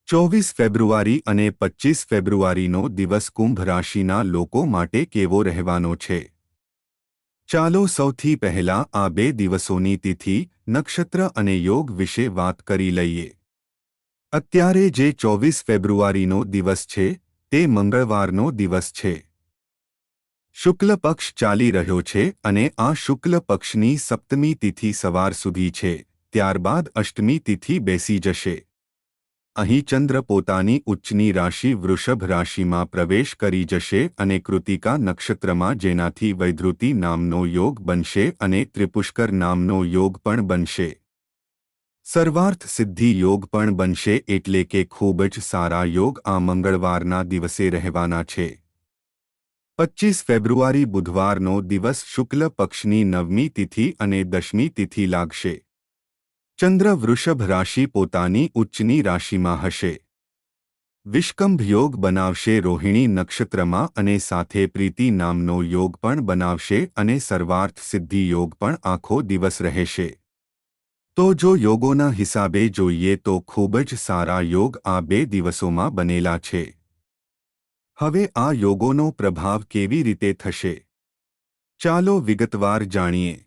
24 ફેબ્રુઆરી અને 25 ફેબ્રુઆરીનો દિવસ કુંભ રાશિના લોકો માટે કેવો રહેવાનો છે? ચાલો સૌથી પહેલા આ બે દિવસોની તિથિ, નક્ષત્ર અને યોગ વિશે વાત કરી લઈએ. અત્યારે જે 24 ફેબ્રુઆરીનો દિવસ છે, તે મંગળવારનો દિવસ છે. શુક્લ પક્ષ ચાલી રહ્યો છે અને આ શુક્લ પક્ષની સપ્તમી તિથિ સવાર સુધી છે, ત્યારબાદ અષ્ટમી તિથિ બેસી જશે. અહીં ચંદ્ર પોતાની ઉચ્ચની રાશિ વૃષભ રાશિમાં પ્રવેશ કરી જશે અને કૃતિકા નક્ષત્રમાં, જેનાથી વૈધૃતિ નામનો યોગ બનશે અને ત્રિપુષ્કર નામનો યોગ પણ બનશે. સર્વાર્થ સિદ્ધિ યોગ પણ બનશે, એટલે કે ખૂબ જ સારા યોગ આ મંગળવારના દિવસે રહેવાના છે. 25 ફેબ્રુઆરી બુધવારનો દિવસ શુક્લ પક્ષની નવમી તિથિ અને દશમી તિથિ લાગશે. ચંદ્ર વૃષભ રાશિ પોતાની ઉચ્ચની રાશિમાં હશે. વિષ્કંભ યોગ બનાવશે રોહિણી નક્ષત્રમાં અને સાથે પ્રીતિ નામનો યોગ પણ બનાવશે અને સર્વાર્થ સિદ્ધિ યોગ પણ આખો દિવસ રહેશે. તો જો યોગોના હિસાબે જોઈએ તો ખૂબ જ સારા યોગ આ બે દિવસોમાં બનેલા છે. હવે આ યોગોનો પ્રભાવ કેવી રીતે થશે? ચાલો વિગતવાર જાણીએ.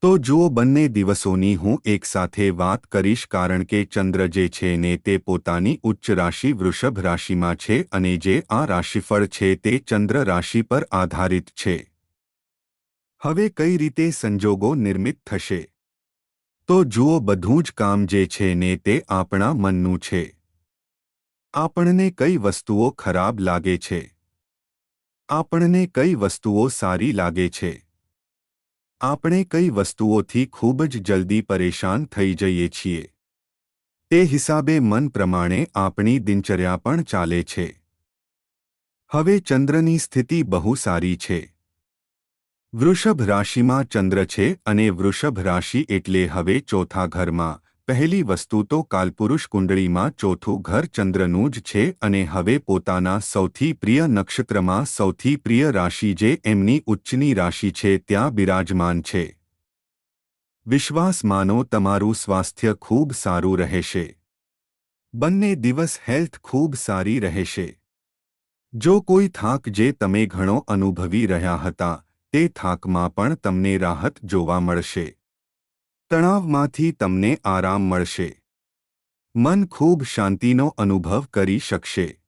તો જુઓ, બંને દિવસોની હું એકસાથે વાત કરીશ, કારણ કે ચંદ્ર જે છે ને તે પોતાની ઉચ્ચ રાશિ વૃષભ રાશિમાં છે અને જે આ રાશિફળ છે તે ચંદ્ર રાશિ પર આધારિત છે. હવે કઈ રીતે સંજોગો નિર્મિત થશે? તો જુઓ, બધું જ કામ જે છે ને તે આપણા મનનું છે. આપણને કઈ વસ્તુઓ ખરાબ લાગે છે? આપણને કઈ વસ્તુઓ સારી લાગે છે? આપણે કઈ વસ્તુઓથી ખૂબ જ જલ્દી પરેશાન થઈ જઈએ છીએ? તે હિસાબે મન પ્રમાણે આપણી દિનચર્યા પણ ચાલે છે. હવે ચંદ્રની સ્થિતિ બહુ સારી છે. વૃષભ રાશિમાં ચંદ્ર છે અને વૃષભ રાશિ એટલે હવે ચોથા ઘરમાં. પહેલી વસ્તુ તો કાલપુરુષ કુંડળીમાં ચોથું ઘર ચંદ્રનું જ છે અને હવે પોતાના સૌથી પ્રિય નક્ષત્રમાં સૌથી પ્રિય રાશિ જે એમની ઉચ્ચની રાશિ છે ત્યાં બિરાજમાન છે. વિશ્વાસ માનો, તમારું સ્વાસ્થ્ય ખૂબ સારું રહેશે. બંને દિવસ હેલ્થ ખૂબ સારી રહેશે. જો કોઈ થાક જે તમે ઘણો અનુભવી રહ્યા હતા, તે થાકમાં પણ તમને રાહત જોવા મળશે. તણાવમાંથી તમને આરામ મળશે. મન ખૂબ શાંતિનો અનુભવ કરી શકશે.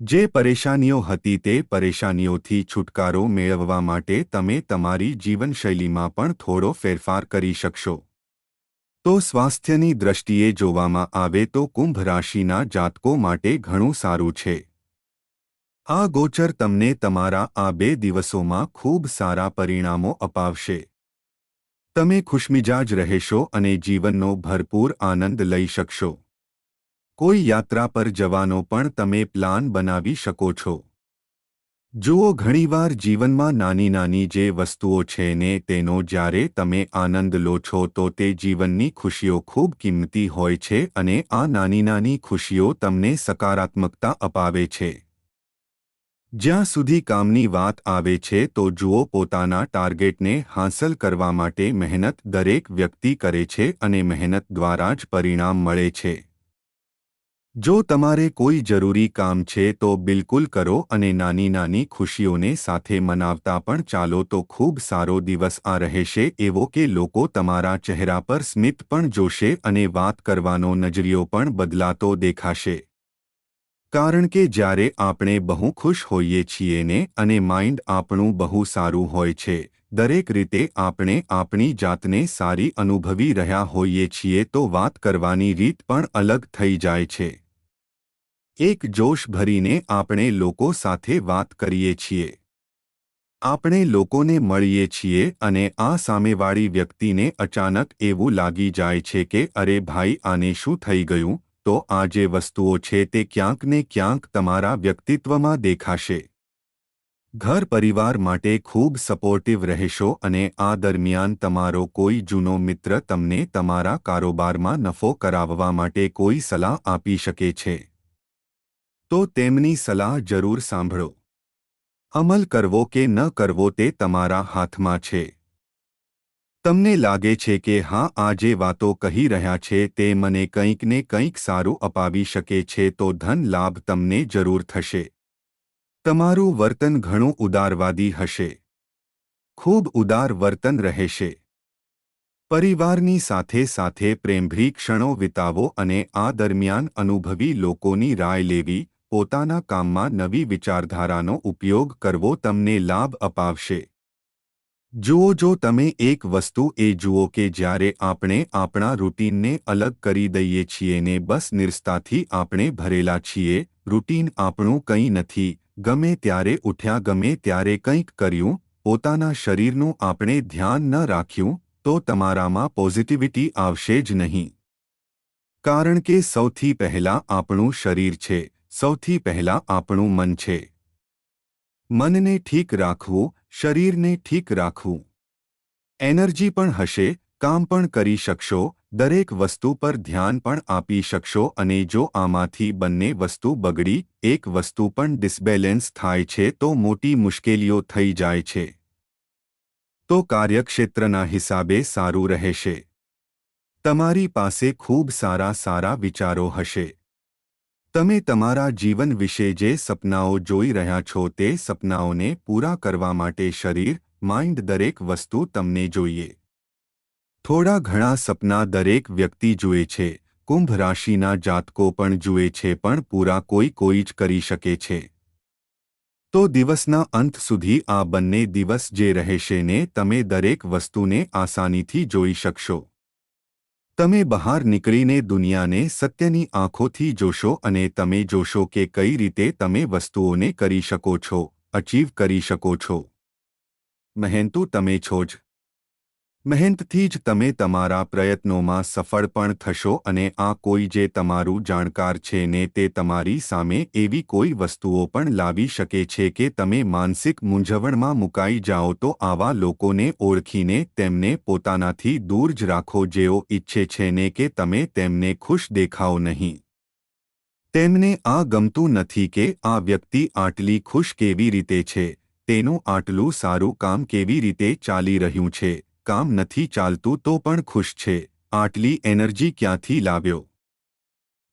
જે પરેશાનીઓ હતી તે પરેશાનીઓથી છુટકારો મેળવવા માટે તમે તમારી જીવનશૈલીમાં પણ થોડો ફેરફાર કરી શકશો. તો સ્વાસ્થ્યની દ્રષ્ટિએ જોવામાં આવે તો કુંભ રાશિના જાતકો માટે ઘણું સારું છે. આ ગોચર તમને તમારા આ બે દિવસોમાં ખૂબ સારા પરિણામો અપાવશે. તમે ખુશમિજાજ રહેશો અને જીવનનો ભરપૂર આનંદ લઈ શકશો. કોઈ યાત્રા પર જવાનો પણ તમે પ્લાન બનાવી શકો છો. જુઓ, ઘણીવાર જીવનમાં નાની નાની જે વસ્તુઓ છે ને તેનો જ્યારે તમે આનંદ લો છો તો તે જીવનની ખુશીઓ ખૂબ કિંમતી હોય છે અને આ નાની નાની ખુશીઓ તમને સકારાત્મકતા અપાવે છે. જ્યાં સુધી કામની વાત આવે છે તો જુઓ, પોતાના ટાર્ગેટને હાંસલ કરવા માટે મહેનત દરેક વ્યક્તિ કરે છે અને મહેનત દ્વારા જ પરિણામ મળે છે. જો તમારે કોઈ જરૂરી કામ છે તો બિલકુલ કરો અને નાની નાની ખુશીઓને સાથે મનાવતા પણ ચાલો તો ખૂબ સારો દિવસ આ રહેશે, એવો કે લોકો તમારા ચહેરા પર સ્મિત પણ જોશે અને વાત કરવાનો નજરિયો પણ બદલાતો દેખાશે. કારણ કે જ્યારે આપણે બહુ ખુશ હોઈએ છીએ ને અને માઇન્ડ આપણું બહુ સારું હોય છે, દરેક રીતે આપણે આપણી જાતને સારી અનુભવી રહ્યા હોઈએ છીએ તો વાત કરવાની રીત પણ અલગ થઈ જાય છે. એક જોશ ભરીને આપણે લોકો સાથે વાત કરીએ છીએ. આપણે લોકોને મળીએ છીએ અને આ સામેવાળી વ્યક્તિને અચાનક એવું લાગી જાય છે કે અરે ભાઈ, આને શું થઈ ગયું? તો આ જે વસ્તુઓ છે તે ક્યાંક ને ક્યાંક તમારા વ્યક્તિત્વમાં દેખાશે. ઘર પરિવાર માટે ખૂબ સપોર્ટિવ રહેશો અને આ દરમિયાન તમારો કોઈ જૂનો મિત્ર તમને તમારા કારોબારમાં નફો કરાવવા માટે કોઈ સલાહ આપી શકે છે. તો તેમની સલાહ જરૂર સાંભળો. અમલ કરવો કે ન કરવો તે તમારા હાથમાં છે. તમને લાગે છે કે હા, આ જે વાતો કહી રહ્યા છે તે મને કંઈક ને કંઈક સારું અપાવી શકે છે, તો ધન લાભ તમને જરૂર થશે. તમારું વર્તન ઘણું ઉદારવાદી હશે. ખૂબ ઉદાર વર્તન રહેશે. પરિવારની સાથે સાથે પ્રેમભરી ક્ષણો વિતાવો અને આ દરમિયાન અનુભવી લોકોની રાય લેવી, પોતાના કામમાં નવી વિચારધારાનો ઉપયોગ કરવો તમને લાભ અપાવશે. જુઓ, જો તમે એક વસ્તુ એ જુઓ કે જ્યારે આપણે આપણા રૂટીનને અલગ કરી દઈએ છીએ ને બસ નિરસ્તાથી આપણે ભરેલા છીએ, રૂટીન આપણું કંઈ નથી, ગમે ત્યારે ઉઠ્યા, ગમે ત્યારે કંઈક કર્યું, પોતાના શરીરનું આપણે ધ્યાન ન રાખ્યું, તો તમારામાં પોઝિટિવિટી આવશે જ નહીં. કારણ કે સૌથી પહેલાં આપણું શરીર છે, સૌથી પહેલાં આપણું મન છે. મનને ઠીક રાખવું, શરીરને ઠીક રાખવું. એનર્જી પણ હશે, કામ પણ કરી શકશો, દરેક વસ્તુ પર ધ્યાન પણ આપી શકશો અને જો આમાંથી બંને વસ્તુ બગડી, એક વસ્તુ પણ ડિસબેલેન્સ થાય છે તો મોટી મુશ્કેલીઓ થઈ જાય છે. તો કાર્યક્ષેત્રના હિસાબે સારું રહેશે. તમારી પાસે ખૂબ સારા વિચારો હશે. તમે તમારા જીવન વિશે જે સપનાઓ જોઈ રહ્યા છો તે સપનાઓને પૂરા કરવા માટે શરીર, માઇન્ડ દરેક વસ્તુ તમને જોઈએ. થોડા ઘણા સપના દરેક વ્યક્તિ જુએ છે, કુંભ રાશિના જાતકો પણ જુએ છે, પણ પૂરા કોઈ જ કરી શકે છે. તો દિવસના અંત સુધી આ બંને દિવસ જે રહેશે ને તમે દરેક વસ્તુને આસાનીથી જોઈ શકશો. તમે બહાર નીકળીને દુનિયાને સત્યની આંખોથી જોશો અને તમે જોશો કે કઈ રીતે તમે વસ્તુઓને કરી શકો છો, અચીવ કરી શકો છો. મહેનતુ તમે છો જ. મહેનતથી જ તમે તમારા પ્રયત્નોમાં સફળ પણ થશો અને આ કોઈ જે તમારું જાણકાર છે ને તે તમારી સામે એવી કોઈ વસ્તુઓ પણ લાવી શકે છે કે તમે માનસિક મૂંઝવણમાં મુકાઈ જાઓ, તો આવા લોકોને ઓળખીને તેમને પોતાનાથી દૂર જ રાખો જેઓ ઈચ્છે છે ને કે તમે તેમને ખુશ દેખાઓ નહીં. તેમને આ ગમતું નથી કે આ વ્યક્તિ આટલી ખુશ કેવી રીતે છે, તેનું આટલું સારું કામ કેવી રીતે ચાલી રહ્યું છે, કામ નથી ચાલતું તો પણ ખુશ છે, આટલી એનર્જી ક્યાંથી લાવ્યો?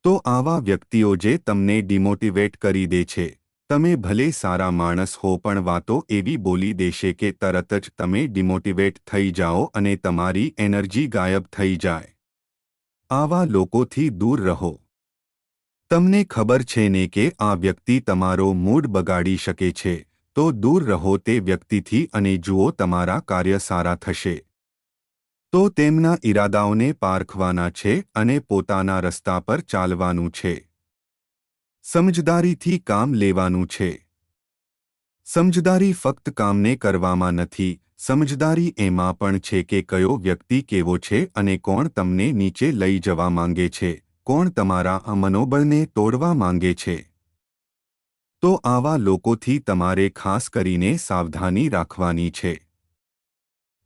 તો આવા વ્યક્તિઓ જે તમને ડિમોટિવેટ કરી દે છે, તમે ભલે સારા માણસ હો પણ વાતો એવી બોલી દેશે કે તરત જ તમે ડિમોટિવેટ થઈ જાઓ અને તમારી એનર્જી ગાયબ થઈ જાય. આવા લોકોથી દૂર રહો. તમને ખબર છે ને કે આ વ્યક્તિ તમારો મૂડ બગાડી શકે છે, તો દૂર રહો તે વ્યક્તિથી અને જુઓ તમારા કાર્ય સારા થશે. તો તેમના ઈરાદાઓને પારખવાના છે અને પોતાના રસ્તા પર ચાલવાનું છે. સમજદારીથી કામ લેવાનું છે. સમજદારી ફક્ત કામને કરવામાં નથી, સમજદારી એમાં પણ છે કે કયો વ્યક્તિ કેવો છે અને કોણ તમને નીચે લઈ જવા માંગે છે, કોણ તમારા આ મનોબળને તોડવા માંગે છે. તો આવા લોકોથી તમારે ખાસ કરીને સાવધાની રાખવાની છે.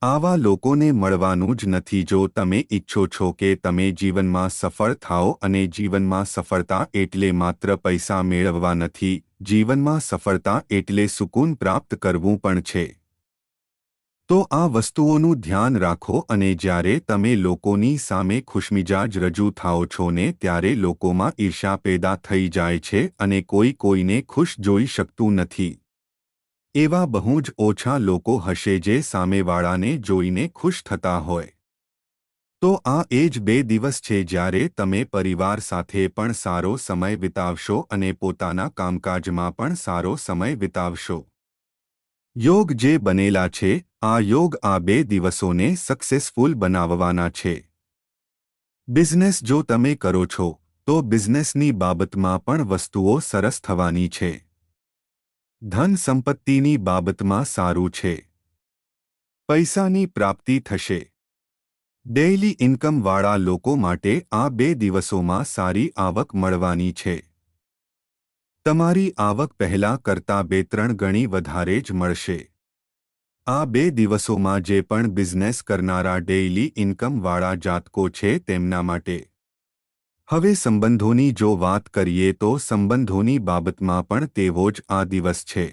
આવા લોકોને મળવાનું જ નથી જો તમે ઈચ્છો છો કે તમે જીવનમાં સફળ થાઓ અને જીવનમાં સફળતા એટલે માત્ર પૈસા મેળવવા નથી, જીવનમાં સફળતા એટલે સુકૂન પ્રાપ્ત કરવું પણ છે. તો આ વસ્તુઓનું ધ્યાન રાખો અને જ્યારે તમે લોકોની સામે ખુશમિજાજ રજૂ થાઓ છો ને ત્યારે લોકોમાં ઈર્ષ્યા પેદા થઈ જાય છે અને કોઈ કોઈને ખુશ જોઈ શકતું નથી. એવા બહુ જ ઓછા લોકો હશે જે સામેવાળાને જોઈને ખુશ થતા હોય. તો આ એ જ 2 દિવસ છે જ્યારે તમે પરિવાર સાથે પણ સારો સમય વિતાવશો અને પોતાના કામકાજમાં પણ સારો સમય વિતાવશો. યોગ જે બનેલા છે, આ યોગ આ 2 દિવસોને સક્સેસફુલ બનાવવાના છે. બિઝનેસ જો તમે કરો છો, તો બિઝનેસની બાબતમાં પણ વસ્તુઓ સરસ થવાની છે. ધન સંપત્તિની બાબતમાં સારું છે. પૈસાની પ્રાપ્તિ થશે. ડેઇલી ઇન્કમવાળા લોકો માટે આ 2 દિવસોમાં સારી આવક મળવાની છે. તમારી આવક પહેલા કરતાં 2-3 ગણી વધારે જ મળશે. આ 2 દિવસોમાં જે પણ બિઝનેસ કરનારા ડેઇલી ઇન્કમવાળા જાતકો છે તેમના માટે. હવે સંબંધોની જો વાત કરીએ તો સંબંધોની બાબતમાં પણ તેવો જ આ દિવસ છે.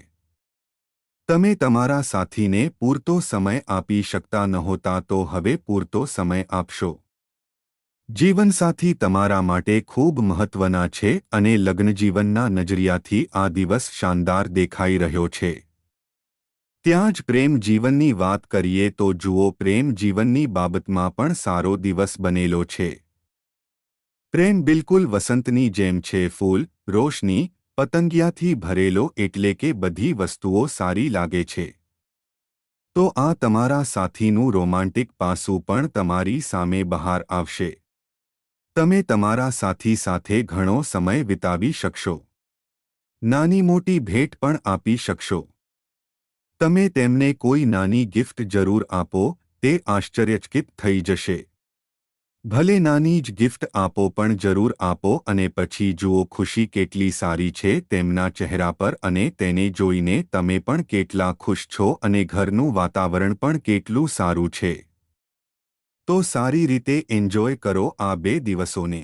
તમે તમારા સાથીને પૂરતો સમય આપી શકતા નહોતા તો હવે પૂરતો સમય આપશો. જીવનસાથી તમારા માટે ખૂબ મહત્વના છે અને લગ્નજીવનના નજરિયાથી આ દિવસ શાનદાર દેખાઈ રહ્યો છે. ત્યાં જ પ્રેમ જીવનની વાત કરીએ તો જુઓ, પ્રેમ જીવનની બાબતમાં પણ સારો દિવસ બનેલો છે. પ્રેમ બિલકુલ વસંતની જેમ છે, ફૂલ, રોશની, પતંગિયાથી ભરેલો, એટલે કે બધી વસ્તુઓ સારી લાગે છે. તો આ તમારા સાથીનું રોમાંટિક પાસું પણ તમારી સામે બહાર આવશે. તમે તમારા સાથી સાથે ઘણો સમય વિતાવી શકશો. નાની મોટી ભેટ પણ આપી શકશો. તમે તેમને કોઈ નાની ગિફ્ટ જરૂર આપો, તે આશ્ચર્યચકિત થઈ જશે. ભલે નાની જ ગિફ્ટ આપો પણ જરૂર આપો અને પછી જુઓ ખુશી કેટલી સારી છે તેમના ચહેરા પર અને તેને જોઈને તમે પણ કેટલા ખુશ છો અને ઘરનું વાતાવરણ પણ કેટલું સારું છે. તો સારી રીતે એન્જોય કરો આ 2 દિવસોને.